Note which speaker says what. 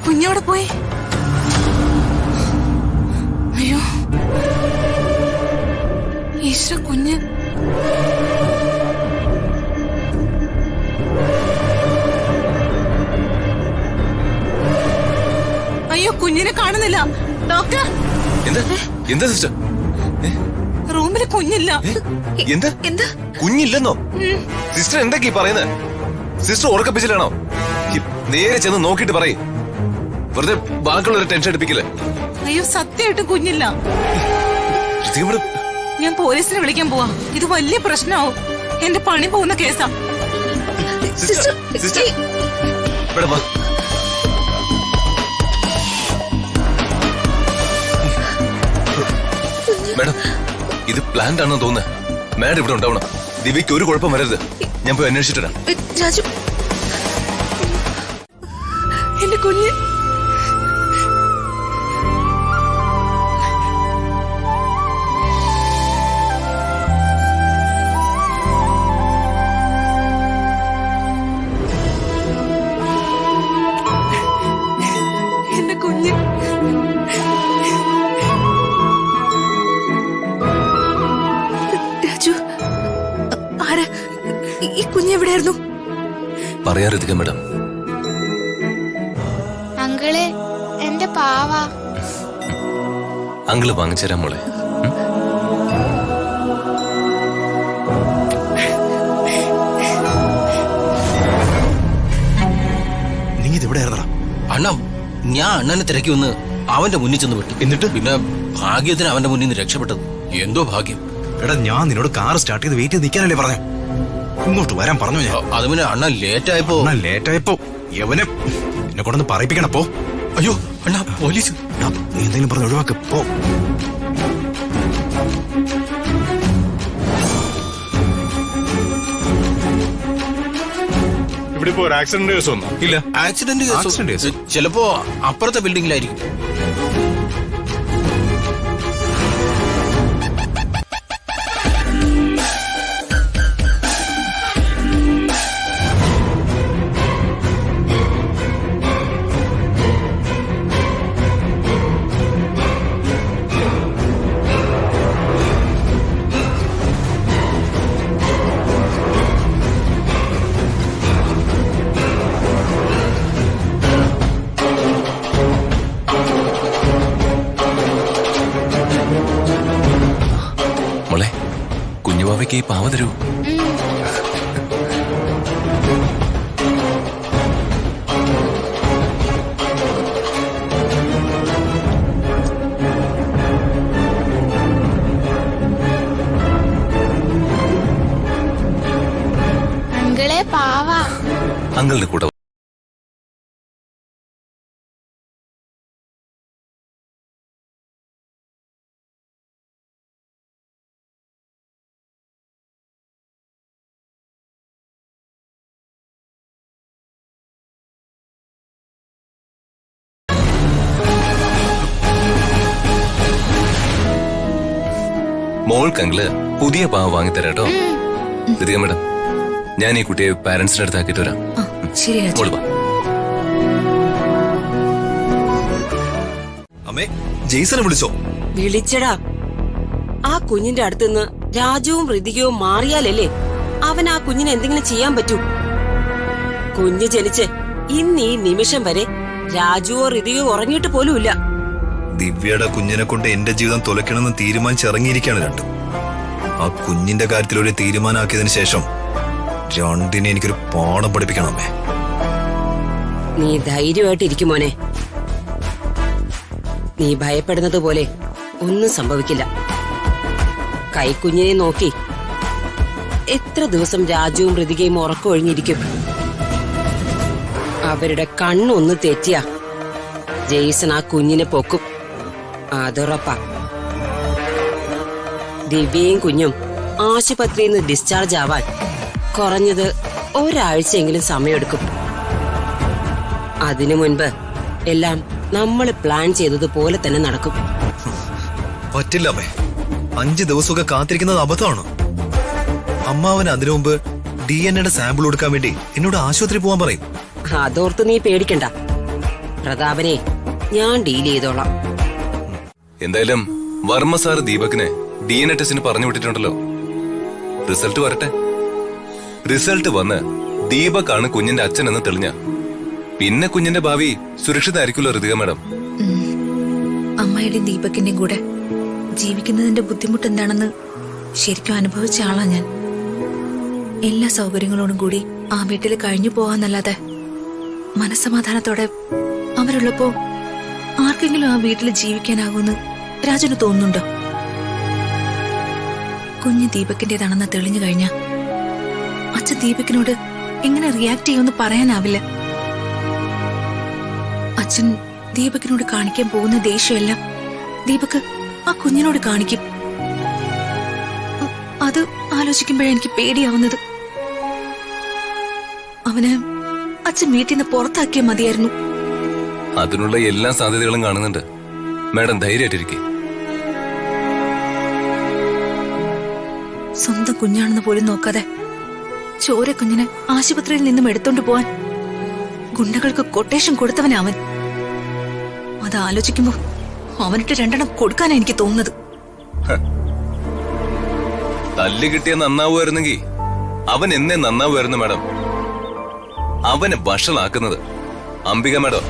Speaker 1: കുഞ്ഞവിടെ പോയി. അയ്യോ ഈശ്വര, കുഞ്ഞ് അയ്യോ കുഞ്ഞിനെ കാണുന്നില്ല. ഡോക്ടർ,
Speaker 2: എന്താ സിസ്റ്റർ?
Speaker 1: റൂമിൽ കുഞ്ഞില്ല.
Speaker 2: എന്താ കുഞ്ഞില്ലെന്നോ? സിസ്റ്റർ എന്തൊക്കെയാ പറയുന്നത്? സിസ്റ്റർ ഉറക്കപ്പിച്ചിലാണോ? നേരെ ചെന്ന് നോക്കിട്ട് പറയും. വെറുതെ ബാക്കിയുള്ളൊരു ടെൻഷൻ എടുപ്പിക്കില്ലേ?
Speaker 1: അയ്യോ സത്യമായിട്ടും കുഞ്ഞില്ല. ഞാൻ പോലീസിനെ വിളിക്കാൻ പോവാ. ഇത് വലിയ പ്രശ്നമാവും. എന്റെ പണി പോകുന്ന കേസാ.
Speaker 2: മാഡം, ഇത് പ്ലാൻഡ് ആണെന്ന് തോന്നുന്നത്. മാഡം ഇവിടെ ഉണ്ടാവണം. ദിവ്യക്ക് ഒരു കുഴപ്പം വരരുത്. ഞാൻ പോയി അന്വേഷിച്ചിട്ടാ.
Speaker 1: രാജു, എന്റെ കുഞ്ഞ് ഈ കുഞ്ഞെവിടെയായിരുന്നു?
Speaker 2: പറയാറിരിക്കാം മാഡം.
Speaker 3: അങ്കിളെ, എന്റെ പാവ.
Speaker 2: അങ്കിള് വാങ്ങിച്ചേരാം മോളെ.
Speaker 4: നീ ഇതെവിടെയായിരുന്നടാ?
Speaker 5: അണ്ണ, ഞാൻ അണ്ണനെ തിരക്കി വന്ന് അവന്റെ മുന്നിൽ ചെന്ന് വിട്ടു. എന്നിട്ട് പിന്നെ ഭാഗ്യത്തിന് അവന്റെ മുന്നിൽ നിന്ന് രക്ഷപ്പെട്ടത്. എന്തോ ഭാഗ്യം.
Speaker 4: എടാ, ഞാൻ നിന്നോട് കാർ സ്റ്റാർട്ട് ചെയ്ത് വെയിറ്റ് ചെയ്ത് നിൽക്കാനല്ലേ പറഞ്ഞേ? ഇങ്ങോട്ട് വരാൻ പറഞ്ഞു ഞാൻ.
Speaker 5: അത് പിന്നെ അണ്ണ ലേറ്റായപ്പോ
Speaker 4: യവനെ എന്നെ കൊണ്ടൊന്ന് പറയിപ്പിക്കണപ്പോ.
Speaker 5: അയ്യോ അണ്ണ, പോലീസ്.
Speaker 4: നീ എന്തെങ്കിലും പറഞ്ഞ് ഒഴിവാക്ക് പോ.
Speaker 6: ഇവിടെ ഇപ്പോ ഒരു ആക്സിഡന്റ് കേസ് ഒന്നും
Speaker 4: ഇല്ല.
Speaker 5: ആക്സിഡന്റ് കേസ് ചിലപ്പോ അപ്പുറത്തെ ബിൽഡിംഗിലായിരിക്കും.
Speaker 2: കുഞ്ഞുവാവയ്ക്ക് ഈ പാവ തരൂ.
Speaker 3: അങ്കിളെ പാവ.
Speaker 2: അങ്കിളിന്റെ കൂടെ മോൾക്ക് അങ്കിള് പുതിയ പാവ വാങ്ങിത്തരാട്ടോ. ലതിക മേഡം, ഞാൻ ഈ കുട്ടിയെ പാരന്റ്സിന്റെ അടുത്ത് ആക്കിയിട്ട് വരാം.
Speaker 4: അമ്മേ, ജെയ്സനെ വിളിച്ചോ?
Speaker 7: വിളിച്ചടാ. ആ കുഞ്ഞിന്റെ അടുത്തുനിന്ന് രാജുവും ഋതികവും മാറിയാലല്ലേ അവൻ ആ കുഞ്ഞിനെ എന്തെങ്കിലും ചെയ്യാൻ പറ്റൂ. കുഞ്ഞ് ജനിച്ച് ഇന്ന് ഈ നിമിഷം വരെ രാജുവോ ഋതികയോ ഉറങ്ങിയിട്ട് പോലുമില്ല.
Speaker 4: ദിവ്യയുടെ കുഞ്ഞിനെ കൊണ്ട് എന്റെ ജീവിതം തുലയ്ക്കണമെന്ന് തീരുമാനിച്ചിറങ്ങിയിരിക്കുകയാണ് രണ്ടും. ആ കുഞ്ഞിന്റെ കാര്യത്തിൽ ഒരു തീരുമാനമാക്കിയതിനു ശേഷം രണ്ടിനെ എനിക്കൊരു പാഠം പഠിപ്പിക്കണം അമ്മേ.
Speaker 7: നീ ധൈര്യമായിട്ടിരിക്കും മോനെ. നീ ഭയപ്പെടുന്നത് പോലെ ഒന്നും സംഭവിക്കില്ല. കൈക്കുഞ്ഞിനെ നോക്കി എത്ര ദിവസം രാജുവും ഋതികയും ഉറക്കമൊഴിഞ്ഞിരിക്കും. അവരുടെ കണ്ണൊന്ന് തെറ്റിയാ ജെയ്സൺ ആ കുഞ്ഞിനെ പൊക്കും. അതുറപ്പാ. ദിവ്യയും കുഞ്ഞും ആശുപത്രിയിൽ നിന്ന് ഡിസ്ചാർജ് ആവാൻ കുറഞ്ഞത് ഒരാഴ്ചയെങ്കിലും സമയമെടുക്കും. അതിനു മുൻപ് എല്ലാം നമ്മൾ പ്ലാൻ ചെയ്തതുപോലെ തന്നെ നടക്കും.
Speaker 4: പറ്റില്ല അമ്മേ. 5 ദിവസമൊക്കെ കാത്തിരിക്കുന്നത് അബദ്ധമാണ്. അമ്മാവന് അതിനു മുമ്പ് DNA സാമ്പിൾ കൊടുക്കാൻ വേണ്ടി എന്നോട് ആശുപത്രി പോവാൻ പറയും.
Speaker 7: അതോർത്ത് നീ പേടിക്കണ്ട. പ്രതാപനെ ഞാൻ ഡീൽ ചെയ്തോളാം.
Speaker 2: എന്തായാലും വർമ്മ സാർ ദീപകിനെ DNA ടെസ്റ്റിന് പറഞ്ഞു വിട്ടിട്ടുണ്ടല്ലോ. റിസൾട്ട് വരട്ടെ. റിസൾട്ട് വന്ന് ദീപകാണ് കുഞ്ഞിന്റെ അച്ഛനെന്ന് തെളിഞ്ഞ പിന്നെ കുഞ്ഞിന്റെ ഭാവി സുരക്ഷിതായിരിക്കുമല്ലോ ഋതിക മാഡം.
Speaker 1: അമ്മയുടെയും ദീപകിന്റെയും കൂടെ ജീവിക്കുന്നതിന്റെ ബുദ്ധിമുട്ട് എന്താണെന്ന് ശരിക്കും അനുഭവിച്ച ആളാ ഞാൻ. എല്ലാ സൗകര്യങ്ങളോടും കൂടി ആ വീട്ടിൽ കഴിഞ്ഞു പോവാന്നല്ലാതെ മനസ്സമാധാനത്തോടെ അവരുള്ളപ്പോ ആർക്കെങ്കിലും ആ വീട്ടിൽ ജീവിക്കാനാകുമെന്ന് രാജന് തോന്നുന്നുണ്ടോ? കുഞ്ഞ് ദീപകിന്റേതാണെന്ന് തെളിഞ്ഞു കഴിഞ്ഞ അച്ഛൻ ദീപകിനോട് എങ്ങനെ റിയാക്ട് ചെയ്യുമെന്ന് പറയാനാവില്ല. അച്ഛൻ ദീപകിനോട് കാണിക്കാൻ പോകുന്ന ദേഷ്യമെല്ലാം ദീപക് ആ കുഞ്ഞിനോട് കാണിക്കും. അത് ആലോചിക്കുമ്പോഴേ എനിക്ക് പേടിയാവുന്നത്. അവന് അച്ഛൻ വീട്ടിൽ നിന്ന് പുറത്താക്കിയാൽ മതിയായിരുന്നു.
Speaker 2: അതിനുള്ള എല്ലാ സാധ്യതകളും കാണുന്നുണ്ട്. മാഡം ധൈര്യമായിട്ടിരിക്കെ.
Speaker 1: സ്വന്തം കുഞ്ഞാണെന്ന് പോലും നോക്കാതെ ചോര കുഞ്ഞിനെ ആശുപത്രിയിൽ നിന്നും എടുത്തോണ്ട് പോവാൻ ഗുണ്ടകൾക്ക് കൊട്ടേഷൻ കൊടുത്തവനവൻ. അത് ആലോചിക്കുമ്പോ അവനിട്ട് 2 എണ്ണം കൊടുക്കാനാ എനിക്ക് തോന്നുന്നത്.
Speaker 2: തല്ല് കിട്ടിയ നന്നാവുമായിരുന്നെങ്കിൽ അവൻ എന്നെ നന്നാവുമായിരുന്നു മാഡം. അവനെ വഷളാക്കുന്നത് അംബിക മാഡം.